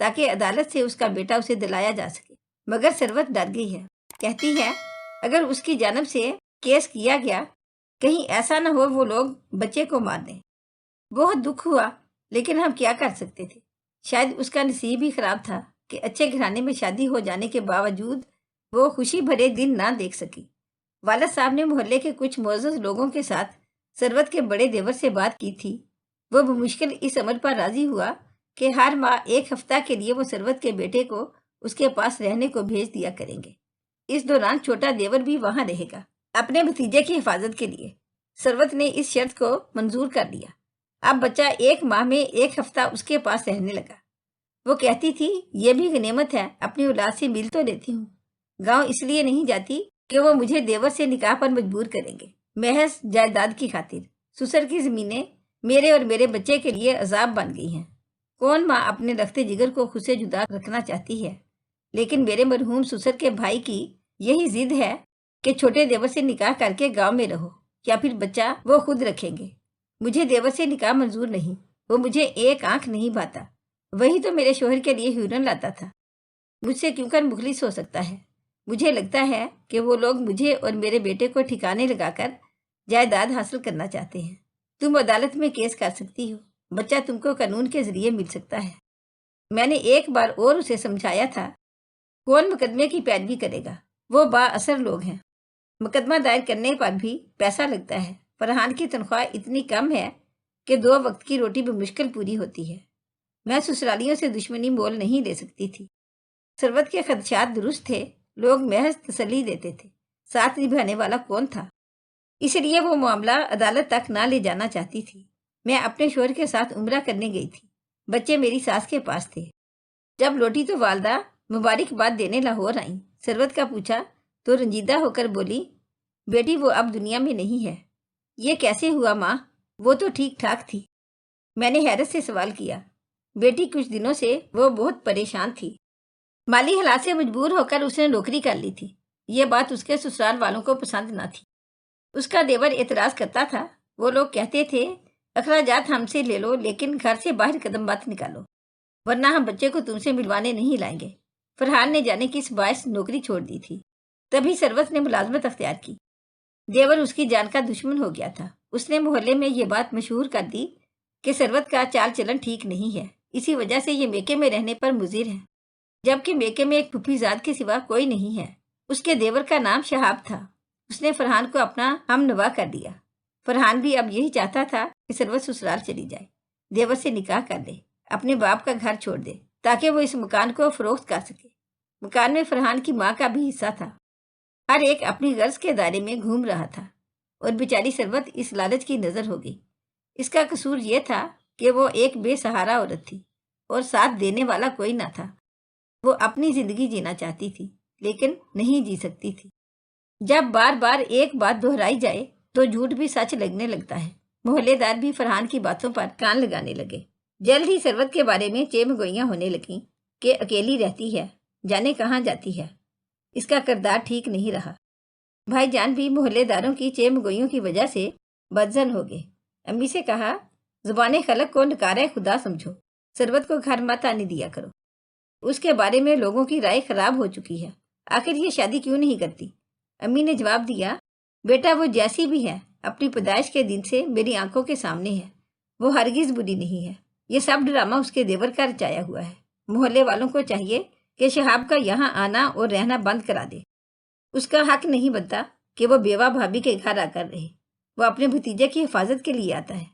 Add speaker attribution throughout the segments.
Speaker 1: تاکہ عدالت سے اس کا بیٹا اسے دلایا جا سکے، مگر ثروت ڈر گئی ہے۔ کہتی ہے اگر اس کی جانب سے کیس کیا گیا کہیں ایسا نہ ہو وہ لوگ بچے کو مار دیں۔ بہت دکھ ہوا، لیکن ہم کیا کر سکتے تھے؟ شاید اس کا نصیب ہی خراب تھا کہ اچھے گھرانے میں شادی ہو جانے کے باوجود وہ خوشی بھرے دن نہ دیکھ سکی۔ والد صاحب نے محلے کے کچھ معزز لوگوں کے ساتھ ثروت کے بڑے دیور سے بات کی تھی۔ وہ بمشکل اس عمل پر راضی ہوا کہ ہر ماہ 1 ہفتہ کے لیے وہ ثروت کے بیٹے کو اس کے پاس رہنے کو بھیج دیا کریں گے۔ اس دوران چھوٹا دیور بھی وہاں رہے گا اپنے بھتیجے کی حفاظت کے لیے۔ ثروت نے اس شرط کو منظور کر لیا۔ اب بچہ 1 ماہ میں 1 ہفتہ اس کے پاس رہنے لگا۔ وہ کہتی تھی یہ بھی غنیمت ہے، اپنی اولاد سے مل تو لیتی ہوں۔ گاؤں اس لیے نہیں جاتی کہ وہ مجھے دیور سے نکاح پر مجبور کریں گے، محض جائیداد کی خاطر۔ سسر کی زمینیں میرے اور میرے بچے کے لیے عذاب بن گئی ہیں۔ کون ماں اپنے رخت جگر کو خود سے جدا رکھنا چاہتی ہے؟ لیکن میرے مرحوم سسر کے بھائی کی یہی ضد ہے کہ چھوٹے دیور سے نکاح کر کے گاؤں میں رہو، یا پھر بچہ وہ خود رکھیں گے۔ مجھے دیور سے نکاح منظور نہیں، وہ مجھے ایک آنکھ نہیں بھاتا۔ وہی تو میرے شوہر کے لیے ہیرن لاتا تھا، مجھ سے کیوں کر مخلص ہو سکتا ہے؟ مجھے لگتا ہے کہ وہ لوگ مجھے اور میرے بیٹے کو ٹھکانے لگا کر جائیداد حاصل کرنا چاہتے ہیں۔ تم عدالت میں کیس کر سکتی ہو، بچہ تم کو قانون کے ذریعے مل سکتا ہے۔ میں نے ایک بار اور اسے سمجھایا تھا، کون مقدمے کی پیروی کرے گا؟ وہ با اثر لوگ ہیں۔ مقدمہ دائر کرنے پر بھی پیسہ لگتا ہے۔ فرحان کی تنخواہ اتنی کم ہے کہ 2 وقت کی روٹی بمشکل پوری ہوتی ہے۔ میں سسرالیوں سے دشمنی مول نہیں لے سکتی تھی۔ ثروت کے خدشات درست تھے، لوگ محض تسلی دیتے تھے، ساتھ نبھانے والا کون تھا؟ اس لیے وہ معاملہ عدالت تک نہ لے جانا چاہتی تھی۔ میں اپنے شوہر کے ساتھ عمرہ کرنے گئی تھی، بچے میری ساس کے پاس تھے۔ جب لوٹی تو والدہ مبارکباد دینے لاہور آئیں۔ ثروت کا پوچھا تو رنجیدہ ہو کر بولی، بیٹی وہ اب دنیا میں نہیں ہے۔ یہ کیسے ہوا ماں؟ وہ تو ٹھیک ٹھاک تھی۔ میں نے حیرت سے سوال کیا۔ بیٹی کچھ دنوں سے وہ بہت پریشان تھی، مالی حالات سے مجبور ہو کر اس نے نوکری کر لی تھی۔ یہ بات اس کے سسرال والوں کو پسند نہ تھی۔ اس کا دیور اعتراض کرتا تھا۔ وہ لوگ کہتے تھے اخراجات ہم سے لے لو، لیکن گھر سے باہر قدم مت نکالو، ورنہ ہم بچے کو تم سے ملوانے نہیں لائیں گے۔ فرحان نے جانے کس باعث نوکری چھوڑ دی تھی، تبھی ثروت نے ملازمت اختیار کی۔ دیور اس کی جان کا دشمن ہو گیا تھا۔ اس نے محلے میں یہ بات مشہور کر دی کہ ثروت کا چال چلن ٹھیک نہیں ہے، اسی وجہ سے یہ میکے میں رہنے پر مضر ہے، جبکہ میکے میں ایک پھوپھی زاد کے سوا کوئی نہیں ہے۔ اس کے دیور کا نام شہاب تھا۔ اس نے فرحان کو اپنا ہم نوا کر دیا۔ فرحان بھی اب یہی چاہتا تھا کہ ثروت سسرال چلی جائے، دیور سے نکاح کر دے، اپنے باپ کا گھر چھوڑ دے تاکہ وہ اس مکان کو فروخت کر سکے۔ مکان میں فرحان کی ماں کا بھی حصہ تھا۔ ہر ایک اپنی غرض کے دائرے میں گھوم رہا تھا، اور بیچاری ثروت اس لالچ کی نظر ہو گئی۔ اس کا قصور یہ تھا کہ وہ ایک بے سہارا عورت تھی اور ساتھ دینے والا کوئی نہ تھا۔ وہ اپنی زندگی جینا چاہتی تھی، لیکن نہیں جی سکتی تھی۔ جب بار بار ایک بات دہرائی جائے تو جھوٹ بھی سچ لگنے لگتا ہے۔ محلے دار بھی فرحان کی باتوں پر کان لگانے لگے۔ جلد ہی ثروت کے بارے میں چیم گوئیاں ہونے لگیں کہ اکیلی رہتی ہے، جانے کہاں جاتی ہے۔ اس کا کردار ٹھیک نہیں رہا۔ بھائی جان بھی محلے داروں کی چیم گوئیوں کی وجہ سے بدظن ہو گئے۔ امی سے کہا، زبان خلق کو نکارہ خدا سمجھو، ثروت کو گھر مت آنے دیا کرو۔ اس کے بارے میں لوگوں کی رائے خراب ہو چکی ہے، آخر یہ شادی کیوں نہیں کرتی؟ امی نے جواب دیا، بیٹا وہ جیسی بھی ہے اپنی پیدائش کے دن سے میری آنکھوں کے سامنے ہے، وہ ہرگز بری نہیں ہے۔ یہ سب ڈرامہ اس کے دیور کا رچایا ہوا ہے۔ محلے والوں کو چاہیے کہ شہاب کا یہاں آنا اور رہنا بند کرا دے۔ اس کا حق نہیں بنتا کہ وہ بیوہ بھابھی کے گھر آ کر رہے۔ وہ اپنے بھتیجے کی حفاظت کے لیے آتا ہے۔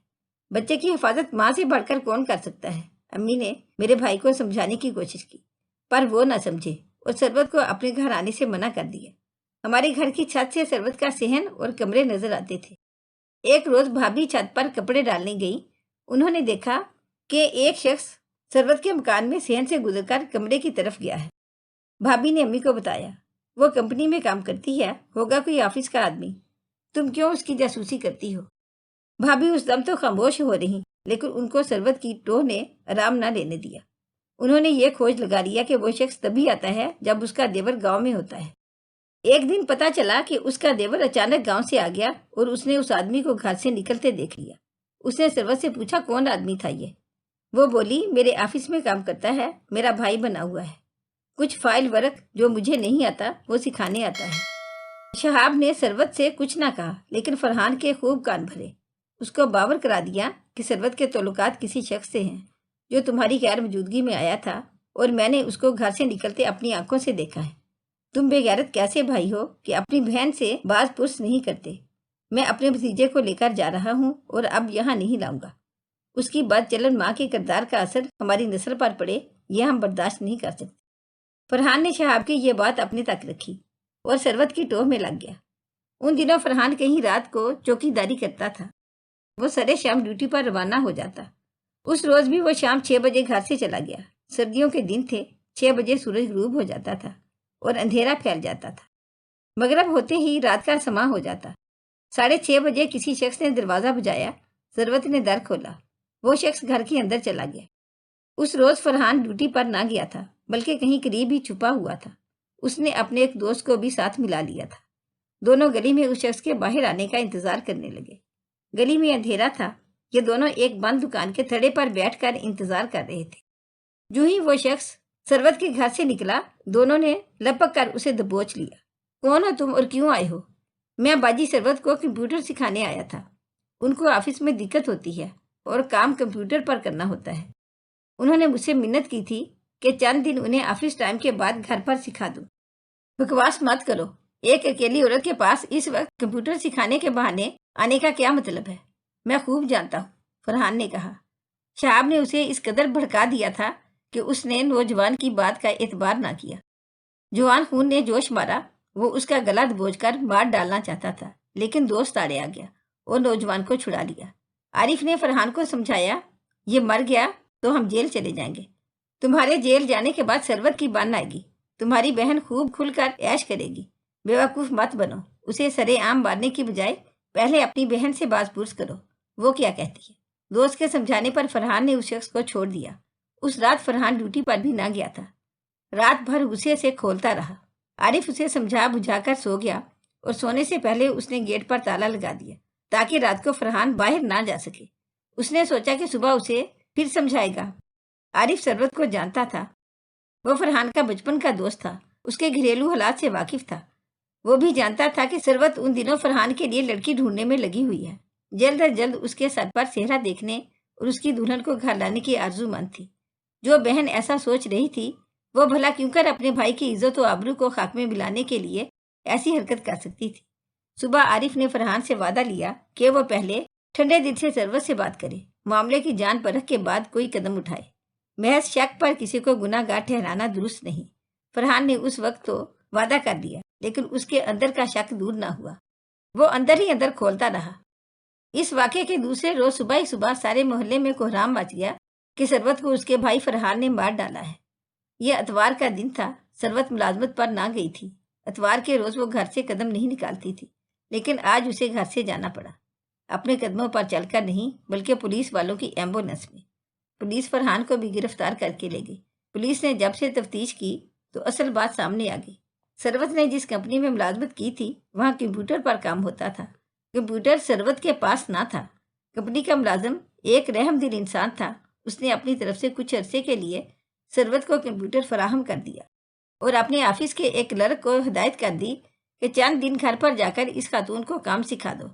Speaker 1: بچے کی حفاظت ماں سے بڑھ کر کون کر سکتا ہے؟ امی نے میرے بھائی کو سمجھانے کی کوشش کی، پر وہ نہ سمجھے اور ثروت کو اپنے گھر آنے سے منع کر دیا۔ ہمارے گھر کی چھت سے ثروت کا صحن اور کمرے نظر آتے تھے۔ ایک روز بھابھی چھت پر کپڑے ڈالنے گئی۔ انہوں نے دیکھا کہ ایک شخص ثروت کے مکان میں صحن سے گزر کر کمرے کی طرف گیا ہے۔ بھابھی نے امی کو بتایا، وہ کمپنی میں کام کرتی ہے، ہوگا کوئی آفس کا آدمی، تم کیوں اس کی جاسوسی کرتی ہو؟ بھابھی اس دم تو خاموش ہو رہی، لیکن ان کو ثروت کی ٹوہ نے آرام نہ لینے دیا۔ انہوں نے یہ کھوج لگا لیا کہ وہ شخص تبھی آتا ہے جب اس کا دیور گاؤں میں ہوتا ہے۔ ایک دن پتہ چلا کہ اس کا دیور اچانک گاؤں سے آ گیا اور اس نے اس آدمی کو گھر سے نکلتے دیکھ لیا۔ اس نے ثروت سے پوچھا، کون آدمی تھا یہ؟ وہ بولی، میرے آفس میں کام کرتا ہے، میرا بھائی بنا ہوا ہے، کچھ فائل ورک جو مجھے نہیں آتا وہ سکھانے آتا ہے۔ شہاب نے ثروت سے کچھ نہ کہا، لیکن فرحان کے خوب کان بھرے۔ اس کو باور کرا دیا کہ ثروت کے تعلقات کسی شخص سے ہیں جو تمہاری غیر موجودگی میں آیا تھا، اور میں نے اس کو گھر سے نکلتے اپنی آنکھوں سے دیکھا ہے۔ تم بے غیرت کیسے بھائی ہو کہ اپنی بہن سے باز پرس نہیں کرتے؟ میں اپنے بھتیجے کو لے کر جا رہا ہوں اور اب یہاں نہیں لاؤں گا۔ اس کی بد چلن ماں کے کردار کا اثر ہماری نسل پر پڑے، یہ ہم برداشت نہیں کر سکتے۔ فرحان نے شہاب کی یہ بات اپنے تک رکھی اور ثروت کی ٹوہ میں لگ گیا۔ ان دنوں فرحان کہیں رات کو چوکی داری کرتا تھا۔ وہ سرے شام ڈیوٹی پر روانہ ہو جاتا۔ اس روز بھی وہ شام 6 بجے گھر سے چلا گیا۔ سردیوں کے دن تھے، 6 بجے سورج غروب ہو جاتا تھا اور اندھیرا پھیل جاتا تھا۔ مغرب ہوتے ہی رات کا سماں ہو جاتا۔ 6:30 بجے کسی شخص نے دروازہ بجایا۔ ثروت نے در کھولا۔ وہ شخص گھر کے اندر چلا گیا۔ اس روز فرحان ڈیوٹی پر نہ گیا تھا، بلکہ کہیں قریب ہی چھپا ہوا تھا۔ اس نے اپنے ایک دوست کو بھی ساتھ ملا لیا تھا۔ دونوں گلی میں اس شخص کے باہر آنے کا انتظار کرنے لگے۔ گلی میں اندھیرا تھا۔ یہ دونوں ایک بند دکان کے تھڑے پر بیٹھ کر انتظار کر رہے تھے۔ جو ہی وہ شخص ثروت کے گھر سے نکلا، دونوں نے لپک کر اسے دبوچ لیا۔ کون ہو تم اور کیوں آئے ہو؟ میں باجی ثروت کو کمپیوٹر سکھانے آیا تھا۔ ان کو آفس میں دقت ہوتی ہے اور کام کمپیوٹر پر کرنا ہوتا ہے۔ انہوں نے مجھ سے منت کی تھی کہ چند دن انہیں آفس ٹائم کے بعد گھر پر سکھا دوں۔ بکواس مت کرو۔ ایک اکیلی عورت کے پاس اس وقت کمپیوٹر سکھانے کے بہانے آنے کا کیا مطلب ہے؟ میں خوب جانتا ہوں، فرحان نے کہا۔ شہاب نے اسے اس قدر بھڑکا دیا تھا کہ اس نے نوجوان کی بات کا اعتبار نہ کیا۔ جوان خون نے جوش مارا۔ وہ اس کا گلا دبوچ کر مار ڈالنا چاہتا تھا، لیکن دوست آڑے آ گیا اور نوجوان کو چھڑا لیا۔ عارف نے فرحان کو سمجھایا، یہ مر گیا تو ہم جیل چلے جائیں گے۔ تمہارے جیل جانے کے بعد ثروت کی بان آئے گی۔ تمہاری بہن خوب کھل کر عیش کرے گی۔ بیوقوف مت بنو۔ اسے سرے عام مارنے کی بجائے پہلے اپنی بہن سے باز پرس کرو، وہ کیا کہتی ہے۔ دوست کے سمجھانے پر فرحان نے اس شخص کو چھوڑ دیا۔ اس رات فرحان ڈیوٹی پر بھی نہ گیا تھا۔ رات بھر غصے سے کھولتا رہا۔ عارف اسے سمجھا بجھا کر سو گیا اور سونے سے پہلے اس نے گیٹ پر تالا لگا دیا تاکہ رات کو فرحان باہر نہ جا سکے۔ اس نے سوچا کہ صبح اسے پھر سمجھائے گا۔ عارف ثروت کو جانتا تھا۔ وہ فرحان کا بچپن کا دوست تھا، اس کے گھریلو حالات سے واقف تھا۔ وہ بھی جانتا تھا کہ ثروت ان دنوں فرحان کے لیے لڑکی ڈھونڈنے میں لگی ہوئی ہے۔ جلد از جلد اس کے سر پر صحرا دیکھنے اور اس کی دلہن کو گھر لانے کی آرزو مند تھی۔ جو بہن ایسا سوچ رہی تھی، وہ بھلا کیوں کر اپنے بھائی کی عزت و آبرو کو خاک میں ملانے کے لیے ایسی حرکت کر سکتی تھی۔ صبح عارف نے فرحان سے وعدہ لیا کہ وہ پہلے ٹھنڈے دل سے ثروت سے بات کرے، معاملے کی جان پرکھ کے بعد کوئی قدم اٹھائے۔ محض شک پر کسی کو گناہ گار ٹھہرانا درست نہیں۔ فرحان نے اس وقت تو وعدہ کر دیا، لیکن اس کے اندر کا شک دور نہ ہوا۔ وہ اندر ہی اندر کھولتا رہا۔ اس واقعے کے دوسرے روز صبح ہی صبح سارے محلے میں کوہرام مچ گیا کہ ثروت کو اس کے بھائی فرحان نے مار ڈالا ہے۔ یہ اتوار کا دن تھا۔ ثروت ملازمت پر نہ گئی تھی۔ اتوار کے روز وہ گھر سے قدم نہیں نکالتی تھی، لیکن آج اسے گھر سے جانا پڑا۔ اپنے قدموں پر چل کر نہیں، بلکہ پولیس والوں کی ایمبولینس میں۔ پولیس فرحان کو بھی گرفتار کر کے لے گئی۔ پولیس نے جب سے تفتیش کی تو اصل بات سامنے آ گئی۔ ثروت نے جس کمپنی میں ملازمت کی تھی، وہاں کمپیوٹر پر کام ہوتا تھا۔ کمپیوٹر ثروت کے پاس نہ تھا۔ کمپنی کا ملازم ایک رحم دل انسان تھا۔ اس نے اپنی طرف سے کچھ عرصے کے لیے ثروت کو کمپیوٹر فراہم کر دیا اور اپنے آفس کے ایک کلرک کو ہدایت کر دی کہ چند دن گھر پر جا کر اس خاتون کو کام سکھا دو۔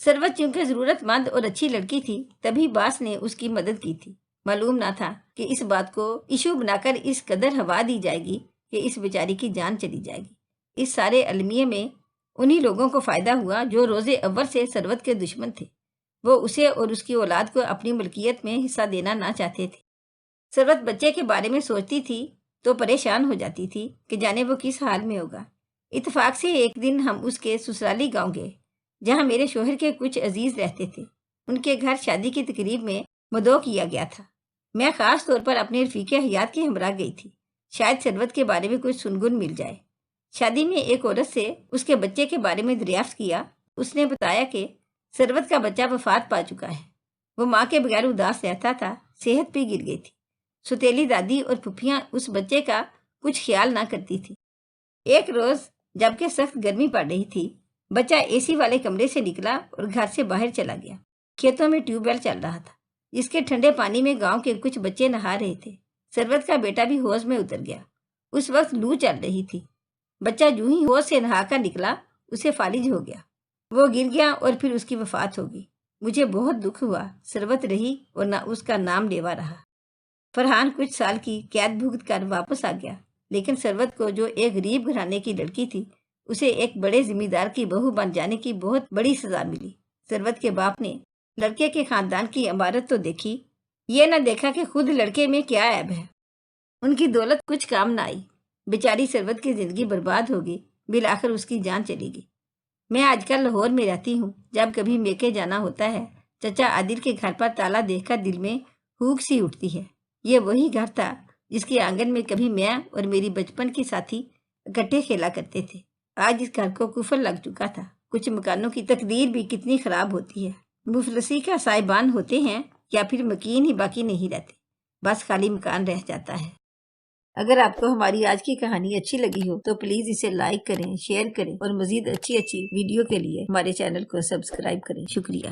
Speaker 1: ثروت چونکہ ضرورت مند اور اچھی لڑکی تھی، تبھی باس نے اس کی مدد کی تھی۔ معلوم نہ تھا کہ اس بات کو ایشو بنا کر اس قدر ہوا دی جائے گی کہ اس بیچاری کی جان چلی جائے گی۔ اس سارے المیے میں انہی لوگوں کو فائدہ ہوا جو روز اول سے ثروت کے دشمن تھے۔ وہ اسے اور اس کی اولاد کو اپنی ملکیت میں حصہ دینا نہ چاہتے تھے۔ ثروت بچے کے بارے میں سوچتی تھی تو پریشان ہو جاتی تھی کہ جانے وہ کس حال میں ہوگا۔ اتفاق سے ایک دن ہم اس کے سسرالی گاؤں گئے، جہاں میرے شوہر کے کچھ عزیز رہتے تھے۔ ان کے گھر شادی کی تقریب میں مدعو کیا گیا تھا۔ میں خاص طور پر اپنے رفیق حیات کے ہمراہ گئی تھی، شاید ثروت کے بارے میں کچھ سنگن مل جائے۔ شادی میں ایک عورت سے اس کے بچے کے بارے میں دریافت کیا۔ اس نے بتایا کہ ثروت کا بچہ وفات پا چکا ہے۔ وہ ماں کے بغیر اداس رہتا تھا، صحت بھی گر گئی تھی۔ ستیلی دادی اور پھپھیاں اس بچے کا کچھ خیال نہ کرتی تھی۔ ایک روز جبکہ سخت گرمی پڑ رہی تھی، بچہ اے سی والے کمرے سے نکلا اور گھر سے باہر چلا گیا۔ کھیتوں میں ٹیوب ویل چل رہا تھا۔ اس کے ٹھنڈے پانی میں گاؤں کے کچھ بچے نہا رہے تھے۔ ثروت کا بیٹا بھی حوض میں اتر گیا۔ اس وقت لو چل رہی تھی۔ بچہ جو ہی حوض سے نہا کر نکلا اسے فالج ہو گیا۔ وہ گر گیا اور پھر اس کی وفات ہو گئی۔ مجھے بہت دکھ ہوا۔ ثروت رہی اور نہ اس کا نام لیوا رہا۔ فرحان کچھ سال کی قید بھگت کر واپس آ گیا، لیکن ثروت کو جو ایک غریب گھرانے کی لڑکی تھی اسے ایک بڑے ذمہ دار کی بہو بن جانے کی بہت بڑی سزا ملی۔ ثروت کے باپ نے لڑکے کے خاندان کی عمارت تو دیکھی، یہ نہ دیکھا کہ خود لڑکے میں کیا عیب ہے۔ ان کی دولت کچھ کام نہ آئی۔ بیچاری ثروت کی زندگی برباد ہو گئی۔ بالآخر اس کی جان چلی گئی۔ میں آج کل لاہور میں رہتی ہوں۔ جب کبھی میکے جانا ہوتا ہے چچا عادل کے گھر پر تالا دیکھ کر دل میں ہوک سی اٹھتی ہے۔ یہ وہی گھر تھا جس کے آنگن میں کبھی میں اور میری بچپن کی ساتھی اکٹھے کھیلا کرتے تھے۔ آج اس گھر کو کفر لگ چکا تھا۔ کچھ مکانوں کی تقدیر بھی کتنی خراب ہوتی ہے۔ مفلسی کا سائبان ہوتے ہیں یا پھر مکین ہی باقی نہیں رہتے، بس خالی مکان رہ جاتا ہے۔ اگر آپ کو ہماری آج کی کہانی اچھی لگی ہو تو پلیز اسے لائک کریں، شیئر کریں اور مزید اچھی ویڈیو کے لیے ہمارے چینل کو سبسکرائب کریں۔ شکریہ۔